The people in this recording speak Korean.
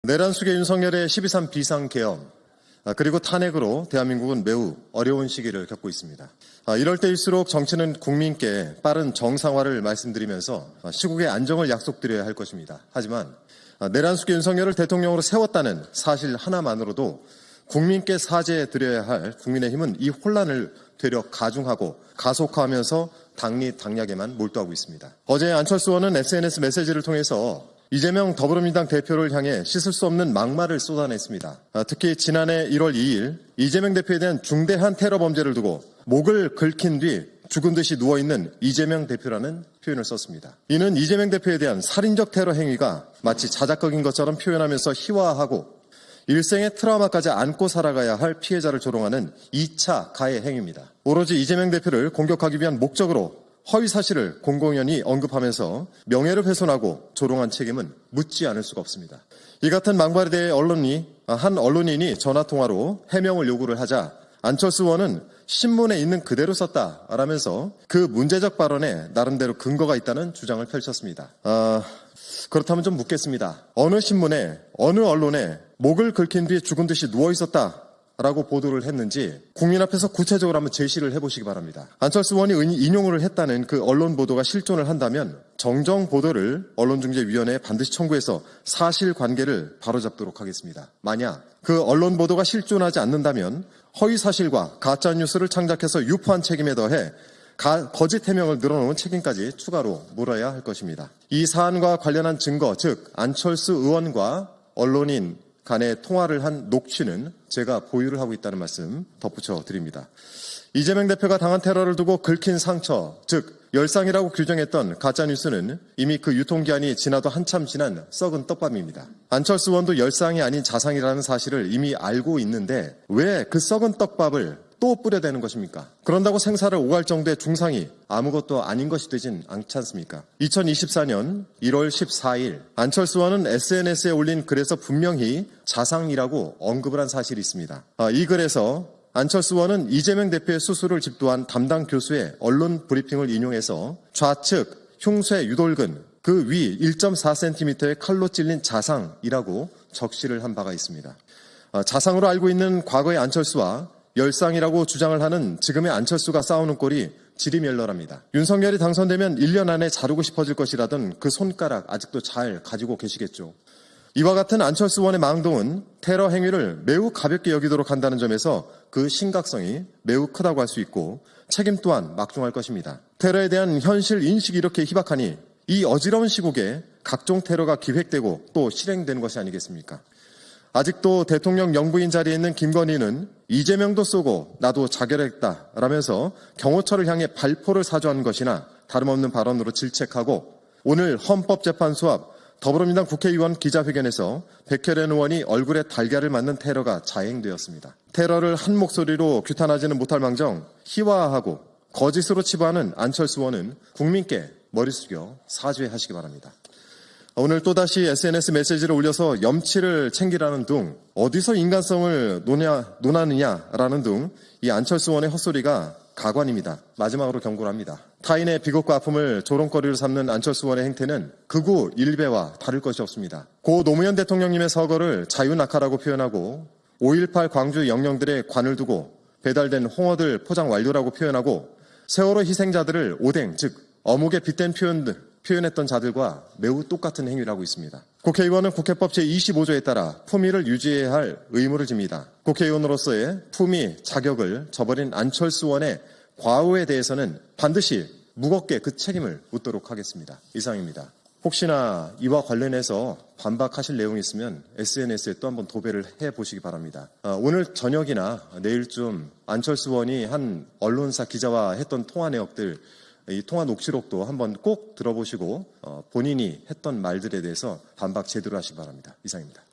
내란 수계 윤석열의 12.3 비상계엄 그리고 탄핵으로 대한민국은 매우 어려운 시기를 겪고 있습니다. 이럴 때일수록 정치는 국민께 빠른 정상화를 말씀드리면서 시국의 안정을 약속드려야 할 것입니다. 하지만 내란 수계 윤석열을 대통령으로 세웠다는 사실 하나만으로도 국민께 사죄드려야 할 국민의힘은 이 혼란을 되려 가중하고 가속화하면서 당리당략에만 몰두하고 있습니다. 어제 안철수 의원은 SNS 메시지를 통해서 이재명 더불어민주당 대표를 향해 씻을 수 없는 막말을 쏟아냈습니다. 특히 지난해 1월 2일 이재명 대표에 대한 중대한 테러 범죄를 두고 목을 긁힌 뒤 죽은 듯이 누워있는 이재명 대표라는 표현을 썼습니다. 이는 이재명 대표에 대한 살인적 테러 행위가 마치 자작극인 것처럼 표현하면서 희화하고 일생의 트라우마까지 안고 살아가야 할 피해자를 조롱하는 2차 가해 행위입니다. 오로지 이재명 대표를 공격하기 위한 목적으로 허위 사실을 공공연히 언급하면서 명예를 훼손하고 조롱한 책임은 묻지 않을 수가 없습니다. 이 같은 망발에 대해 한 언론인이 전화통화로 해명을 요구를 하자 안철수 의원은 신문에 있는 그대로 썼다라면서 그 문제적 발언에 나름대로 근거가 있다는 주장을 펼쳤습니다. 그렇다면 좀 묻겠습니다. 어느 신문에 어느 언론에 목을 긁힌 뒤에 죽은 듯이 누워있었다 라고 보도를 했는지 국민 앞에서 구체적으로 한번 제시를 해보시기 바랍니다. 안철수 의원이 인용을 했다는 그 언론 보도가 실존을 한다면 정정 보도를 언론중재위원회에 반드시 청구해서 사실관계를 바로잡도록 하겠습니다. 만약 그 언론 보도가 실존하지 않는다면 허위사실과 가짜뉴스를 창작해서 유포한 책임에 더해 거짓 해명을 늘어놓은 책임까지 추가로 물어야 할 것입니다. 이 사안과 관련한 증거, 즉 안철수 의원과 언론인 간의 통화를 한 녹취는 제가 보유를 하고 있다는 말씀 덧붙여 드립니다. 이재명 대표가 당한 테러를 두고 긁힌 상처, 즉 열상이라고 규정했던 가짜뉴스는 이미 그 유통기한이 지나도 한참 지난 썩은 떡밥입니다. 안철수 의원도 열상이 아닌 자상이라는 사실을 이미 알고 있는데 왜 그 썩은 떡밥을 또 뿌려대는 것입니까? 그런다고 생사를 오갈 정도의 중상이 아무것도 아닌 것이 되진 않지 않습니까? 2024년 1월 14일 안철수 의원은 SNS에 올린 글에서 분명히 자상이라고 언급을 한 사실이 있습니다. 이 글에서 안철수 의원은 이재명 대표의 수술을 집도한 담당 교수의 언론 브리핑을 인용해서 좌측 흉쇄 유돌근 그 위 1.4cm의 칼로 찔린 자상이라고 적시를 한 바가 있습니다. 자상으로 알고 있는 과거의 안철수와 열상이라고 주장을 하는 지금의 안철수가 싸우는 꼴이 지리멸렬합니다. 윤석열이 당선되면 1년 안에 자르고 싶어질 것이라던 그 손가락 아직도 잘 가지고 계시겠죠. 이와 같은 안철수 의원의 망동은 테러 행위를 매우 가볍게 여기도록 한다는 점에서 그 심각성이 매우 크다고 할 수 있고 책임 또한 막중할 것입니다. 테러에 대한 현실 인식이 이렇게 희박하니 이 어지러운 시국에 각종 테러가 기획되고 또 실행되는 것이 아니겠습니까? 아직도 대통령 영부인 자리에 있는 김건희는 이재명도 쏘고 나도 자결했다라면서 경호처를 향해 발포를 사주한 것이나 다름없는 발언으로 질책하고 오늘 헌법재판소 앞 더불어민주당 국회의원 기자회견에서 백혜련 의원이 얼굴에 달걀을 맞는 테러가 자행되었습니다. 테러를 한 목소리로 규탄하지는 못할 망정 희화화하고 거짓으로 치부하는 안철수 의원은 국민께 머리 숙여 사죄하시기 바랍니다. 오늘 또다시 SNS 메시지를 올려서 염치를 챙기라는 둥, 어디서 인간성을 논하느냐라는 둥, 이 안철수 의원의 헛소리가 가관입니다. 마지막으로 경고를 합니다. 타인의 비극과 아픔을 조롱거리로 삼는 안철수 의원의 행태는 극우 일배와 다를 것이 없습니다. 고 노무현 대통령님의 서거를 자유낙하라고 표현하고 5.18 광주 영령들의 관을 두고 배달된 홍어들 포장 완료라고 표현하고 세월호 희생자들을 오뎅, 즉 어묵에 빗댄 표현했던 자들과 매우 똑같은 행위를 하고 있습니다. 국회의원은 국회법 제25조에 따라 품위를 유지해야 할 의무를 집니다. 국회의원으로서의 품위, 자격을 저버린 안철수 의원의 과오에 대해서는 반드시 무겁게 그 책임을 묻도록 하겠습니다. 이상입니다. 혹시나 이와 관련해서 반박하실 내용이 있으면 SNS에 또 한번 도배를 해보시기 바랍니다. 오늘 저녁이나 내일쯤 안철수 의원이 한 언론사 기자와 했던 통화 내역들 이 통화 녹취록도 한번 꼭 들어보시고 본인이 했던 말들에 대해서 반박 제대로 하시기 바랍니다. 이상입니다.